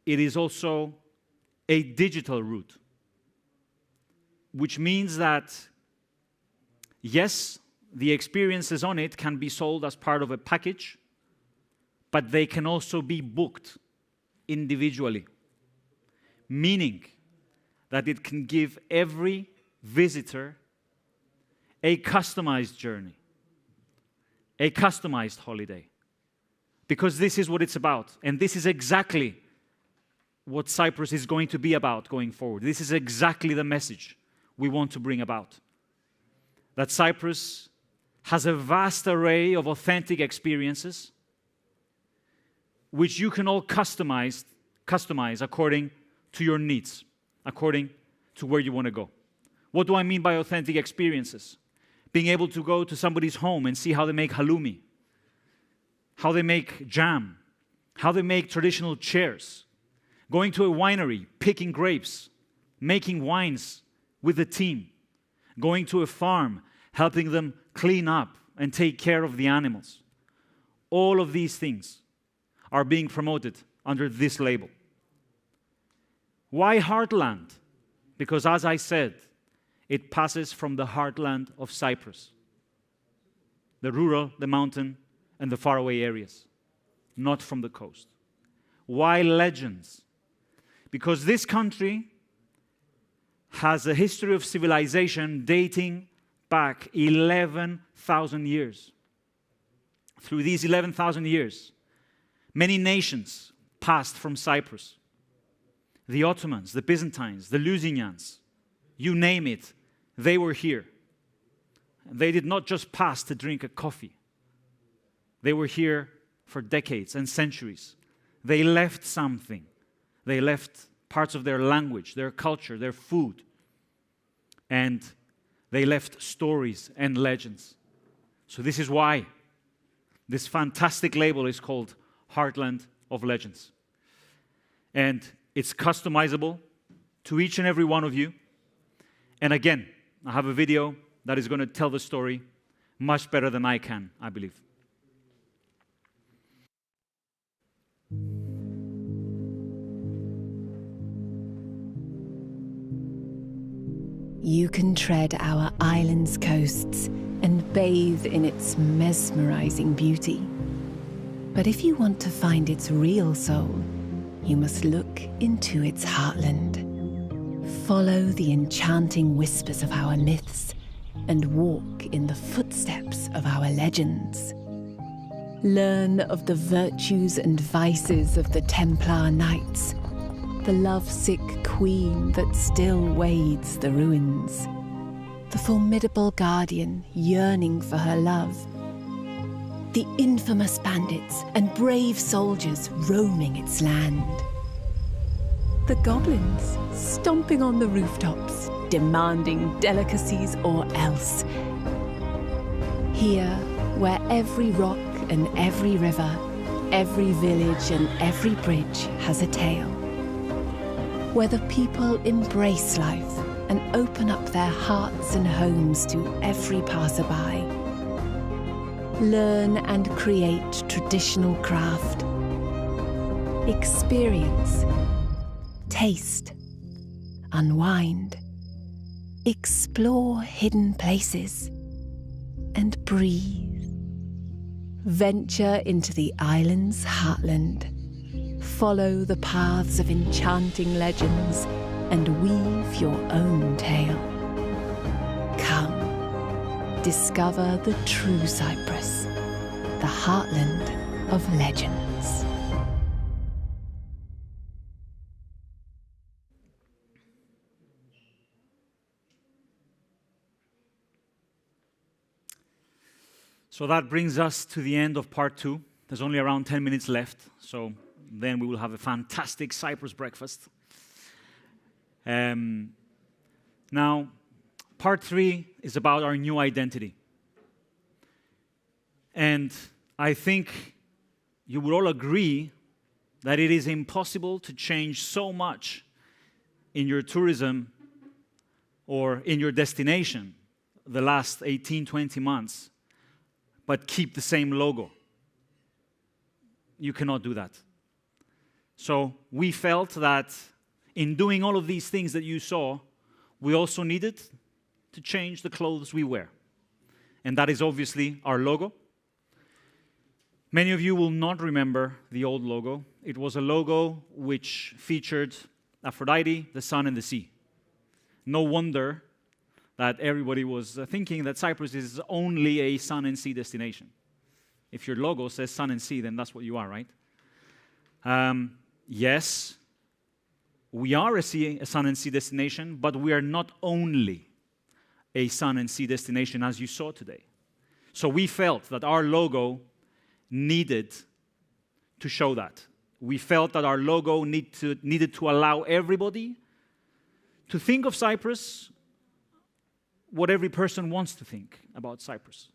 it is also a digital route, which means that, yes, the experiences on it can be sold as part of a package, but they can also be booked individually, meaning that it can give every visitor a customized journey, a customized holiday, because this is what it's about, and this is exactly what Cyprus is going to be about going forward. This is exactly the message we want to bring about, that Cyprus has a vast array of authentic experiences which you can all customize according to your needs, according to where you want to go. What do I mean by authentic experiences? Being able to go to somebody's home and see how they make halloumi, how they make jam, how they make traditional chairs, going to a winery, picking grapes, making wines with the team, going to a farm, helping them clean up and take care of the animals. All of these things are being promoted under this label. Why Heartland? Because, as I said, it passes from the heartland of Cyprus, the rural, the mountain, and the faraway areas, not from the coast. Why Legends? Because this country has a history of civilization dating back 11,000 years. Through these 11,000 years, many nations passed from Cyprus. The Ottomans, the Byzantines, the Lusignans, you name it, they were here. They did not just pass to drink a coffee. They were here for decades and centuries. They left something. They left parts of their language, their culture, their food. And they left stories and legends. So this is why this fantastic label is called Heartland of Legends. And it's customizable to each and every one of you. And again, I have a video that is going to tell the story much better than I can, I believe. You can tread our island's coasts and bathe in its mesmerizing beauty. But if you want to find its real soul, you must look into its heartland. Follow the enchanting whispers of our myths and walk in the footsteps of our legends. Learn of the virtues and vices of the Templar Knights, the lovesick queen that still wades the ruins, the formidable guardian yearning for her love, the infamous bandits and brave soldiers roaming its land, the goblins stomping on the rooftops, demanding delicacies or else. Here, where every rock and every river, every village and every bridge has a tale, where the people embrace life and open up their hearts and homes to every passerby, Learn and create traditional craft. Experience. Taste. Unwind. Explore hidden places. And breathe. Venture into the island's heartland. Follow the paths of enchanting legends and weave your own tale. Come, discover the true Cyprus, the heartland of legends. So that brings us to the end of part 2. There's only around 10 minutes left, so then we will have a fantastic Cyprus breakfast. Now, part 3 is about our new identity. And I think you will all agree that it is impossible to change so much in your tourism or in your destination the last 18, 20 months, but keep the same logo. You cannot do that. So we felt that in doing all of these things that you saw, we also needed to change the clothes we wear. And that is obviously our logo. Many of you will not remember the old logo. It was a logo which featured Aphrodite, the sun, and the sea. No wonder that everybody was thinking that Cyprus is only a sun and sea destination. If your logo says sun and sea, then that's what you are, right? Yes, we are a sun and sea destination, but we are not only a sun and sea destination, as you saw today. So we felt that our logo needed to show that. We felt that our logo needed to allow everybody to think of Cyprus what every person wants to think about Cyprus.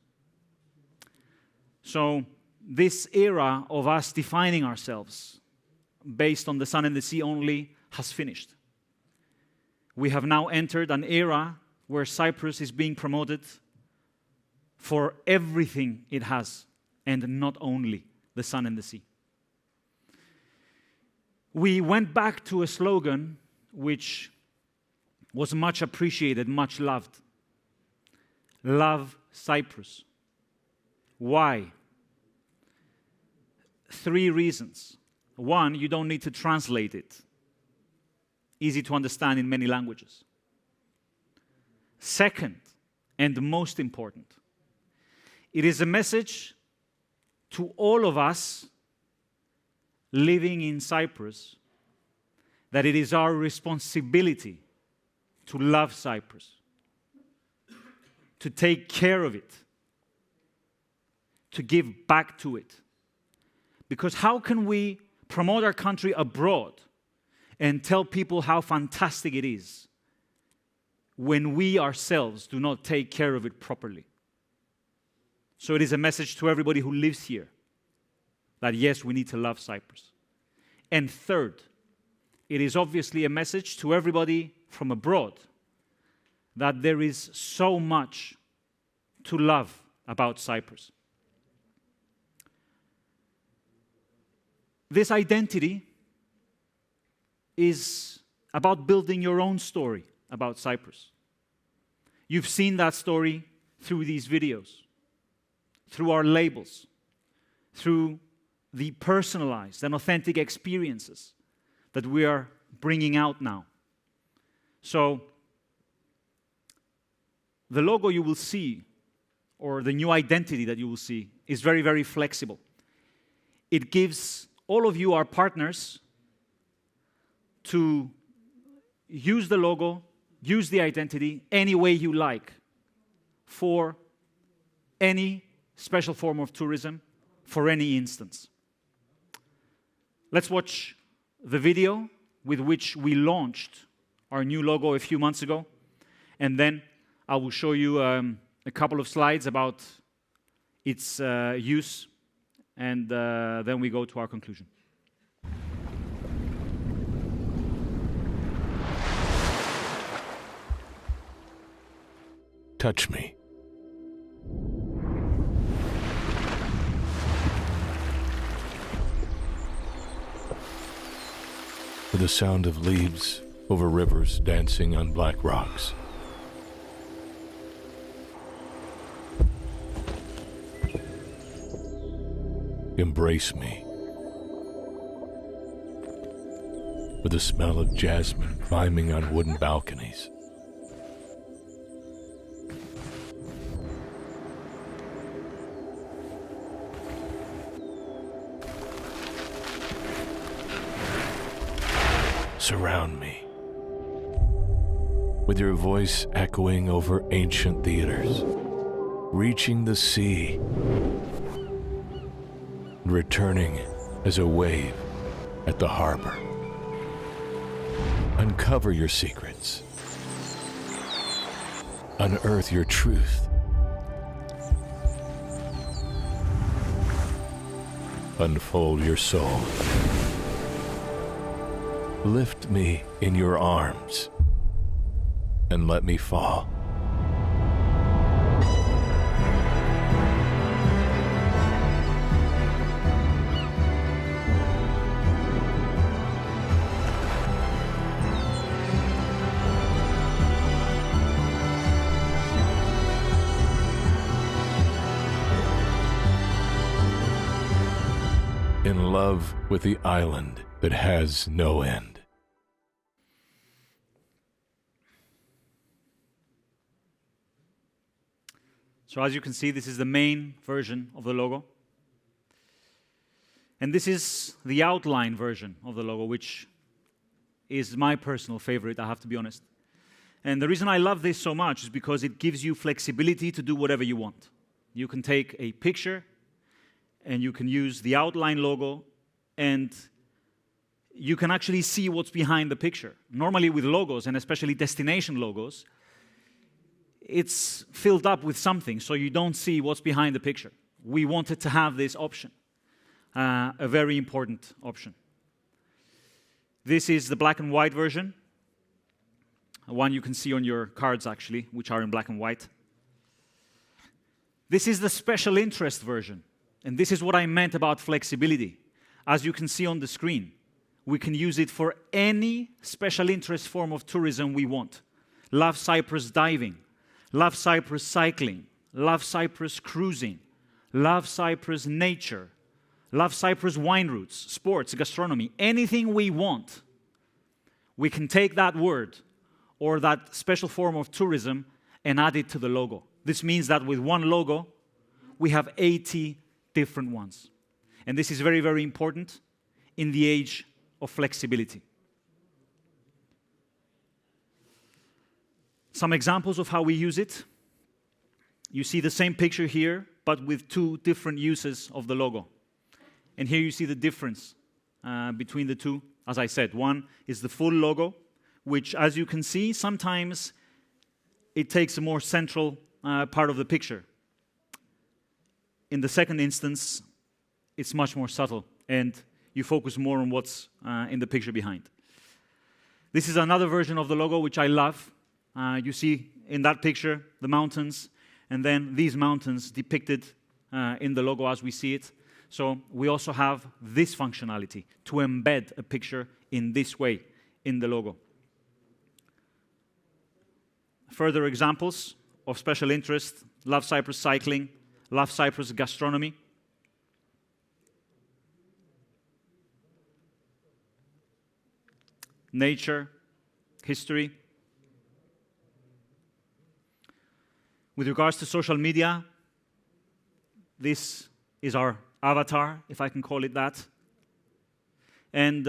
So this era of us defining ourselves based on the sun and the sea only has finished. We have now entered an era where Cyprus is being promoted for everything it has, and not only the sun and the sea. We went back to a slogan which was much appreciated, much loved. Love Cyprus. Why? 3 reasons. 1, you don't need to translate it. Easy to understand in many languages. 2nd, and most important, it is a message to all of us living in Cyprus that it is our responsibility to love Cyprus, to take care of it, to give back to it. Because how can we promote our country abroad and tell people how fantastic it is when we ourselves do not take care of it properly? So it is a message to everybody who lives here that yes, we need to love Cyprus. And 3rd, it is obviously a message to everybody from abroad that there is so much to love about Cyprus. This identity is about building your own story about Cyprus. You've seen that story through these videos, through our labels, through the personalized and authentic experiences that we are bringing out now. So, the logo you will see, or the new identity that you will see, is very, very flexible. It gives all of you, our partners, to use the logo, use the identity any way you like for any special form of tourism, for any instance. Let's watch the video with which we launched our new logo a few months ago, and then I will show you a couple of slides about its use, and then we go to our conclusion. Touch me. with the sound of leaves over rivers dancing on black rocks. Embrace me with the smell of jasmine climbing on wooden balconies. Surround me with your voice echoing over ancient theaters, reaching the sea and returning as a wave at the harbor. Uncover your secrets. Unearth your truth. Unfold your soul. Lift me in your arms and let me fall. In love with the island that has no end. So as you can see, this is the main version of the logo. And this is the outline version of the logo, which is my personal favorite, I have to be honest. And the reason I love this so much is because it gives you flexibility to do whatever you want. You can take a picture and you can use the outline logo, and you can actually see what's behind the picture. Normally with logos, and especially destination logos, it's filled up with something, so you don't see what's behind the picture. We wanted to have this option, a very important option. This is the black and white version, one you can see on your cards actually, which are in black and white. This is the special interest version, and this is what I meant about flexibility. As you can see on the screen, we can use it for any special interest form of tourism we want. Love Cyprus diving, Love Cyprus cycling, Love Cyprus cruising, Love Cyprus nature, Love Cyprus wine routes, sports, gastronomy, anything we want. We can take that word or that special form of tourism and add it to the logo. This means that with one logo, we have 80 different ones. And this is very, very important in the age of flexibility. Some examples of how we use it. You see the same picture here, but with two different uses of the logo. And here you see the difference between the two. As I said, one is the full logo, which, as you can see, sometimes it takes a more central part of the picture. In the second instance, it's much more subtle, and you focus more on what's in the picture behind. This is another version of the logo, which I love. You see in that picture the mountains, and then these mountains depicted in the logo as we see it. So we also have this functionality to embed a picture in this way in the logo. Further examples of special interest: Love Cyprus cycling, Love Cyprus gastronomy. Nature, history. With regards to social media, this is our avatar, if I can call it that. And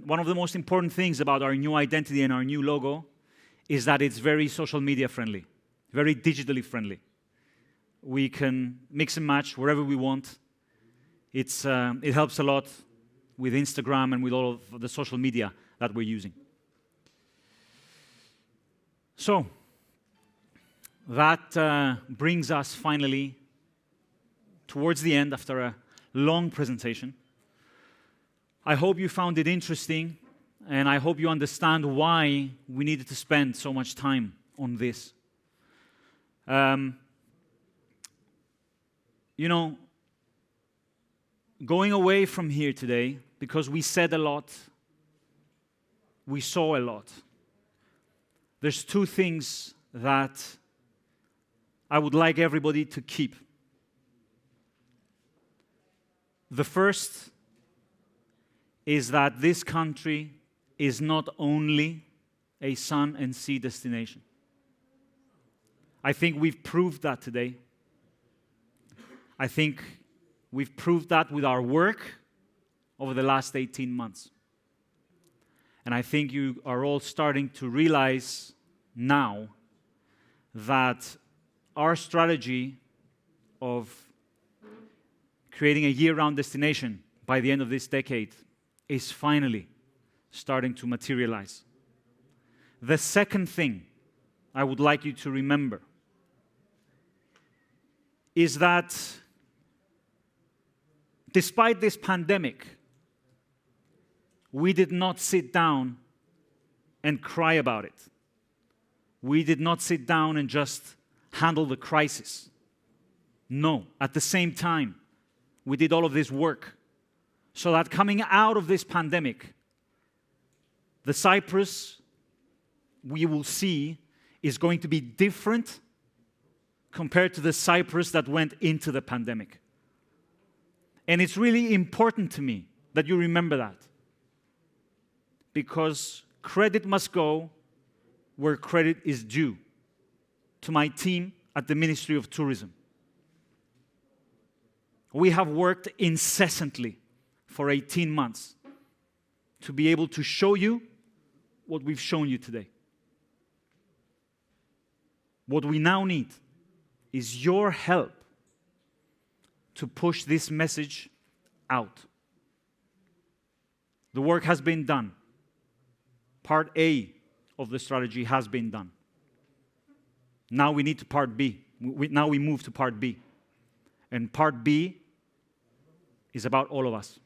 one of the most important things about our new identity and our new logo is that it's very social media friendly, very digitally friendly. We can mix and match wherever we want. It helps a lot with Instagram and with all of the social media that we're using. So, that brings us finally towards the end after a long presentation. I hope you found it interesting, and I hope you understand why we needed to spend so much time on this. You know, going away from here today, because we said a lot, we saw a lot. There's two things that I would like everybody to keep. The first is that this country is not only a sun and sea destination. I think we've proved that today. I think we've proved that with our work over the last 18 months. And I think you are all starting to realize now that our strategy of creating a year-round destination by the end of this decade is finally starting to materialize. The second thing I would like you to remember is that despite this pandemic, we did not sit down and cry about it. We did not sit down and just handle the crisis. No, at the same time, we did all of this work so that coming out of this pandemic, the Cyprus we will see is going to be different compared to the Cyprus that went into the pandemic. And it's really important to me that you remember that, because credit must go where credit is due, to my team at the Ministry of Tourism. We have worked incessantly for 18 months to be able to show you what we've shown you today. What we now need is your help to push this message out. The work has been done. Part A of the strategy has been done. Now we need to part B. Now we move to part B. And part B is about all of us.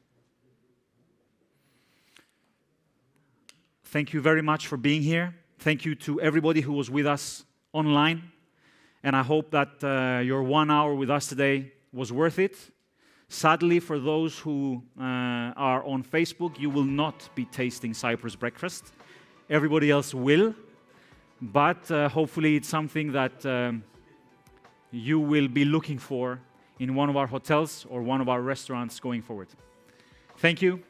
Thank you very much for being here. Thank you to everybody who was with us online. And I hope that your 1 hour with us today was worth it. Sadly, for those who are on Facebook, you will not be tasting Cyprus breakfast. Everybody else will. But hopefully it's something that you will be looking for in one of our hotels or one of our restaurants going forward. Thank you.